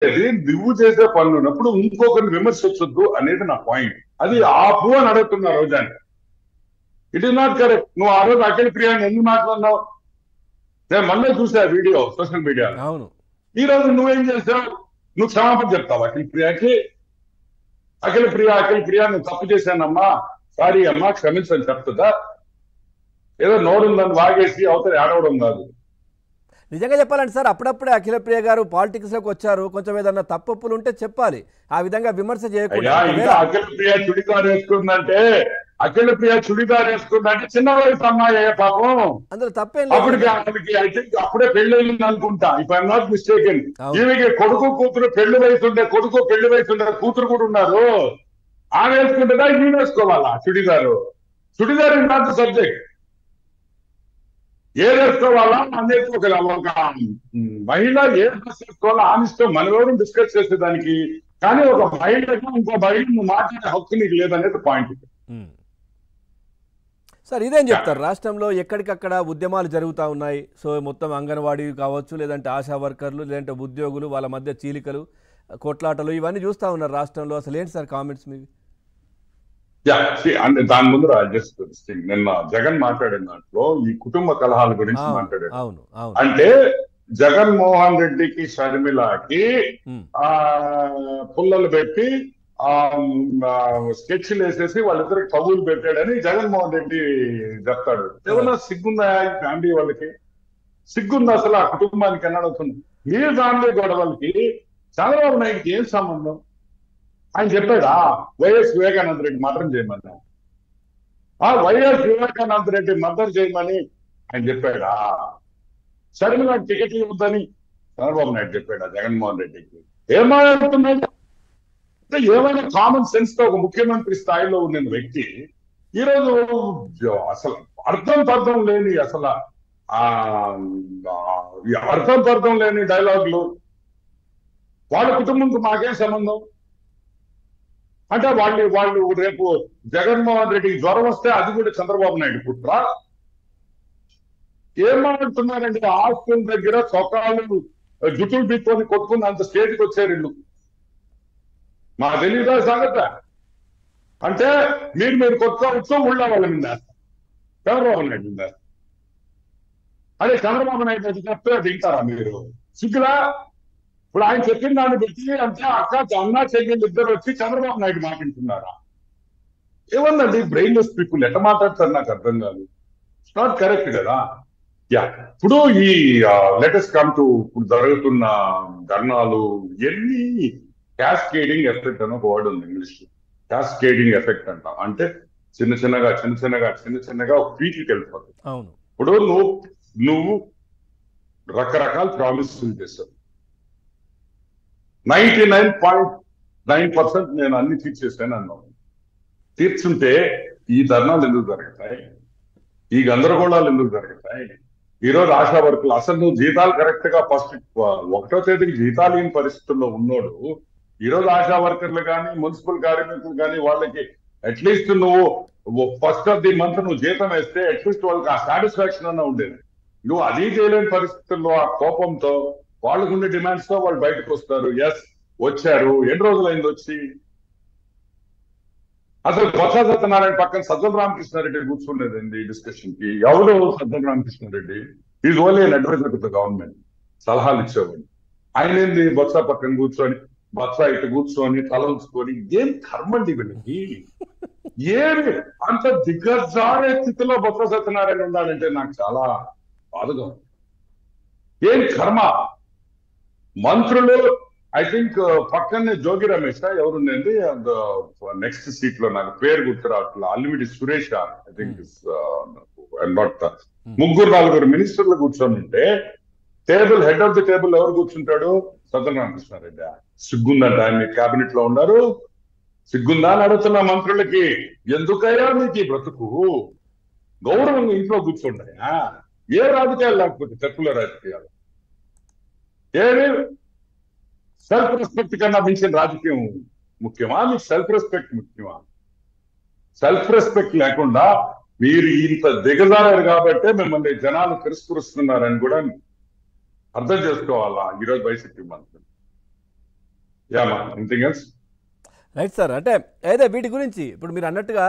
నువ్వు చేసే పనులు ఉన్నప్పుడు ఇంకొకరిని విమర్శించొద్దు అనేది నా పాయింట్. అది ఆపు అని అడుగుతున్నా రోజాని. It is not correct. నువ్వు ఆ రోజు అఖిల ప్రియాని ఎందుకు మాట్లాడినావు? నేను మొన్న చూసా వీడియో సోషల్ మీడియాలో. అవును. ఈ రోజు నువ్వేం చేసావు? నువ్వు క్షమాపణ చెప్తావు అఖిల ప్రియాకి? అఖిల ప్రియ నువ్వు తప్పు చేశానమ్మా, సారీ అమ్మా, క్షమించని చెప్తుందా? ఏదో నోరుందని వాగేసి అవతల ఆడవడం కాదు. నిజంగా చెప్పాలంటే సార్, అప్పుడప్పుడే అఖిల ప్రియ గారు పాలిటిక్స్ లోకి వచ్చారు, కొంచెం ఏదన్నా తప్పులు ఉంటే చెప్పాలి, ఆ విధంగా విమర్శ చేయకుండా. ఇంకా అఖిల ప్రియ చుడిదార్ వేసుకుందంటే చిన్న వయసు అమ్మాయి పాపం, అందులో తప్పేం అప్పటికి ఐ థింక్ అప్పుడే పెళ్ళయింది అనుకుంటా, ఇఫ్ ఐఎమ్ నాట్ మిస్టేకెన్. ఈమెకి కొడుకు పెళ్లి వయసు ఉండే కూతురు కూడా ఉన్నారు. ఆమె వేసుకుంటుందా, ఈమె వేసుకోవాలా churidar? Churidar is not the subject. ఏ వేసుకోవాలా అనేది ఒక మహిళ ఏ డ్రెస్ వేసుకోవాలా ఆనిష్టం, మనం ఎవరు డిస్కస్ చేసేదానికి. కానీ ఒక మహిళకు ఇంకో మహిళను మాట్లాడే హక్కు నీకు లేదనేది పాయింట్. సార్ ఇదేం చెప్తారు, రాష్ట్రంలో ఎక్కడికక్కడ ఉద్యమాలు జరుగుతూ ఉన్నాయి. సో మొత్తం అంగన్వాడీ కావచ్చు, లేదంటే ఆశా వర్కర్లు, లేదంటే ఉద్యోగులు, వాళ్ళ మధ్య చీలికలు, కొట్లాటలు ఇవన్నీ చూస్తూ ఉన్నారు రాష్ట్రంలో. అసలు ఏంటి సార్ కామెంట్స్ మీవి? అంటే దాని ముందు నిన్న జగన్ మాట్లాడిన దాంట్లో ఈ కుటుంబ కలహాల గురించి మాట్లాడాడు. అంటే జగన్మోహన్ రెడ్డికి షర్మిలకి పుల్లలు పెట్టి స్కెచ్లు వేసేసి వాళ్ళిద్దరికి కబుర్లు పెట్టాడని జగన్మోహన్ రెడ్డి చెప్తాడు. ఏమన్నా సిగ్గుందా ఫ్యామిలీ వాళ్ళకి? సిగ్గుందా అసలు ఆ కుటుంబానికి అని అడుగుతుంది. మీ ఫ్యామిలీ గొడవలకి చంద్రబాబు నాయుడికి ఏం సంబంధం? ఆయన చెప్పాడా వైఎస్ వివేకానంద రెడ్డి మర్డర్ చేయమని? వైఎస్ వివేకానంద రెడ్డి మర్డర్ చేయమని ఆయన చెప్పాడా? షర్మిల టికెట్లు ఇవ్వద్దని చంద్రబాబు నాయుడు చెప్పాడా జగన్మోహన్ రెడ్డికి? ఏమాడుతున్నాడు అంటే ఏమైనా కామన్ సెన్స్ తో ఒక ముఖ్యమంత్రి స్థాయిలో ఉన్న వ్యక్తి ఈరోజు అసలు అర్థం లేని డైలాగులు, వాళ్ళ కుటుంబంతో మాకేం సంబంధం అంటే వాళ్ళు రేపు జగన్మోహన్ రెడ్డికి జ్వరం వస్తే అది కూడా చంద్రబాబు నాయుడు కుట్ర. ఏమంటున్నారండి? హాస్టల్ దగ్గర చొక్కాలు జుట్టులు బిక్కొని కొట్టుకుని అంత స్టేజ్కి వచ్చారు ఇల్లు. మా తెలియదా సంగత? అంటే మీరు కొట్టుకోవచ్చు ఊళ్ళో వాళ్ళ మీద, చంద్రబాబు నాయుడు మీద. అదే చంద్రబాబు నాయుడు అది చెప్తే తింటారా మీరు? సిగ్గులా? ఇప్పుడు ఆయన చెప్పిన దాన్ని బట్టి అంటే అన్న చెల్లెళ్ళు ఇద్దరు వచ్చి చంద్రబాబు నాయుడు మాట్లాడుతున్నారా? ఏమన్నది బ్రెయిన్లెస్ పీపుల్ ఎట్లా మాట్లాడతారు నాకు అర్థం కాదు. ఇట్స్ నాట్ కరెక్ట్ కదా. ఇప్పుడు ఈ లెటెస్ట్ కమ్ టు ఇప్పుడు జరుగుతున్న ధర్నాలు ఎన్ని క్యాస్కేడింగ్ ఎఫెక్ట్ అని ఒక వర్డ్ ఉంది ఇంగ్లీష్. క్యాస్కేడింగ్ ఎఫెక్ట్ అంటాం. అంటే చిన్న చిన్నగా పీక్కి వెళ్ళిపోతుంది. ఇప్పుడు నువ్వు రకరకాల ప్రామిసులు చేశావు. 99.9% నేను అన్ని తీర్చేసాను అన్నావు. తీర్చుంటే ఈ ధర్నాలు ఎందుకు జరుగుతాయి? ఈ గందరగోళాలు ఎందుకు జరుగుతాయి? ఈరోజు ఆశా వర్కులు అసలు నువ్వు జీతాలు కరెక్ట్ గా ఫస్ట్ 1వ తేదీకి జీతాలు లేని పరిస్థితుల్లో ఉన్నోడు ఈరోజు ఆశా వర్కర్లు కానీ మున్సిపల్ కార్మికులు కానీ వాళ్ళకి అట్లీస్ట్ నువ్వు ఫస్ట్ ఆఫ్ ది మంత్ నువ్వు జీతం వేస్తే అట్లీస్ట్ వాళ్ళకి ఆ సాటిస్ఫాక్షన్ అన్న ఉండేది. నువ్వు అది చేయలేని పరిస్థితుల్లో ఆ కోపంతో వాళ్ళకు ఉండే డిమాండ్స్ తో వాళ్ళు బయటకు వస్తారు. ఎస్ వచ్చారు. ఎన్ని రోజులైంది వచ్చి? అసలు బొత్స సత్యనారాయణ పక్కన సజ్జల రామకృష్ణారెడ్డి కూర్చుండేదండి డిస్కషన్ కి. ఎవరు Sajjala Ramakrishna Reddy? Is only an adviser to the government, సలహాలు ఇచ్చేవాడు. ఆయన ఏంది బొత్స పక్కన కూర్చొని, బొత్స ఇటు కూర్చొని తల ఉంచుకొని, ఏం కర్మండి వీళ్ళకి? ఏమి అంత దిగ్గజారే స్థితిలో బొత్స సత్యనారాయణ ఉండాలంటే నాకు చాలా బాధగా ఉంది. ఏం కర్మ! మంత్రులు ఐ థింక్ పక్కనే జోగి రమేష్ ఎవరుందండి నెక్స్ట్ సీట్ లో, నాకు పేరు గుర్తురావట్లా, అల్లిమిడి సురేష్ ఐ థింక్ ముగ్గురు 4 మినిస్టర్లు కూర్చొని ఉంటే table head of the table ఎవరు కూర్చుంటాడు? సజ్జల రామకృష్ణారెడ్డి. సిగ్గుందంట ఆయన క్యాబినెట్ లో ఉన్నారు? సిగ్గుందా అని అడుగుతున్న మంత్రులకి. ఎందుకయ్యా మీకు ఈ బ్రతుకు? గౌరవంగా ఇంట్లో కూర్చుంటాయా? ఏ రాజకీయాలు లేకపోతే తక్కువ రాజకీయాలు ఏమి? సెల్ఫ్ రెస్పెక్ట్ కన్నా మించిన రాజకీయం ముఖ్యమా? మీకు సెల్ఫ్ రెస్పెక్ట్ ముఖ్యమా? సెల్ఫ్ రెస్పెక్ట్ లేకుండా మీరు ఇంత దిగజారారు కాబట్టే మిమ్మల్ని జనాలు తిరస్కరిస్తున్నారని కూడా అర్థం చేసుకోవాలా ఈరోజు వైసీపీ మంత్రులు. యా మా ఎనీథింగ్ ఎల్స్? Right sir. అంటే అయితే వీటి గురించి ఇప్పుడు మీరు అన్నట్టుగా